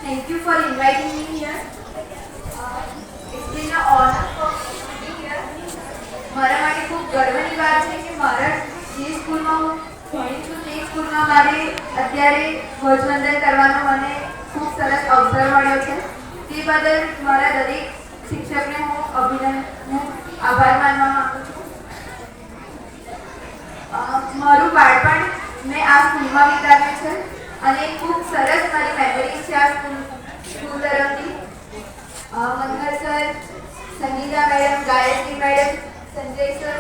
Thank you for inviting me here. It's been an honor for me here. મારા માટે ખૂબ ગર્વની વાત છે કે મારા જે સ્કૂલમાં હું ભણી છું તે સ્કૂલમાં મારે અત્યારે ધ્વજવંદન કરવાનો મને ખૂબ સરસ અવસર મળ્યો છે. તે બદલ મારા દરેક શિક્ષકને હું આભાર માનવા માંગુ છું. મારું બાળપણ મેં આ સ્કૂલમાં વિતાવ્યું છે અને ખૂબ સરસ મારી મેમરીઝ છે આ સ્કૂલ તરફથી. Mangal sir, Sangita madam, Gayatri madam, Sanjay sir,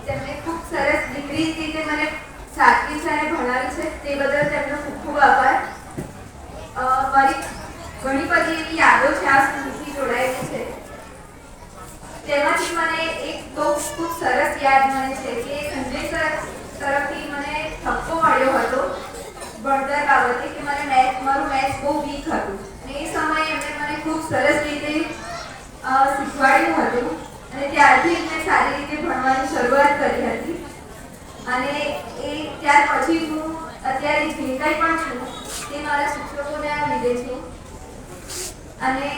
તેમણે ખૂબ સરસ દીકરી રીતે મને સાચવી છે અને ભણાવી છે. તે બદલ તેમનો ખૂબ ખૂબ આભાર. મારી ઘણી બધી એવી યાદો છે આ સ્કૂલથી જોડાયેલી છે. તેમાંથી મને એક તો ખૂબ સરસ યાદ મને છે કે સંજય સર તરફથી મને ઠપકો મળ્યો હતો ભણતર બાબતે કે મારું મેથ્સ બહુ વીક હતું અને એ સમયે એમણે મને ખૂબ સરસ રીતે શીખવાડ્યું હતું અને ત્યારથી મેં સારી રીતે ભણવાની શરૂઆત કરી હતી. અને ત્યાર પછી હું અત્યારે જે કંઈ પણ છું તે મારા શિક્ષકોના લીધે છું. અને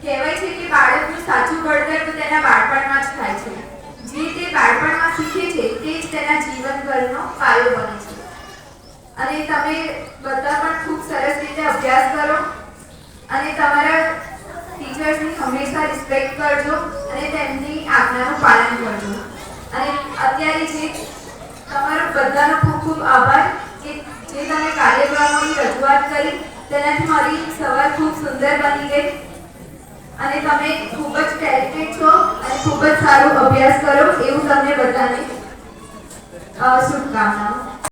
કહેવાય છે કે બાળકનું સાચું ઘડતર તો તેના બાળપણમાં જ થાય છે. જે તે બાળપણમાં શીખે છે તે જ તેના જીવનભરનો પાયો બને છે. અને તમે બધા પણ ખૂબ સરસ રીતે અભ્યાસ કરો અને તમારા ટીચર્સની હંમેશા રિસ્પેક્ટ કરજો અને તેમની આજ્ઞાનું પાલન કરજો. અને અત્યારે જે તમારો બધાનો ખૂબ ખૂબ આભાર કે જે તમે કાર્યક્રમોની રજૂઆત કરી તેનાથી મારી સવાર ખૂબ સુંદર બની ગઈ અને તમે ખૂબ જ ટેલેન્ટેડ છો અને ખૂબ જ સારો અભ્યાસ કરો એવું તમને બધાને શુભકામનાઓ.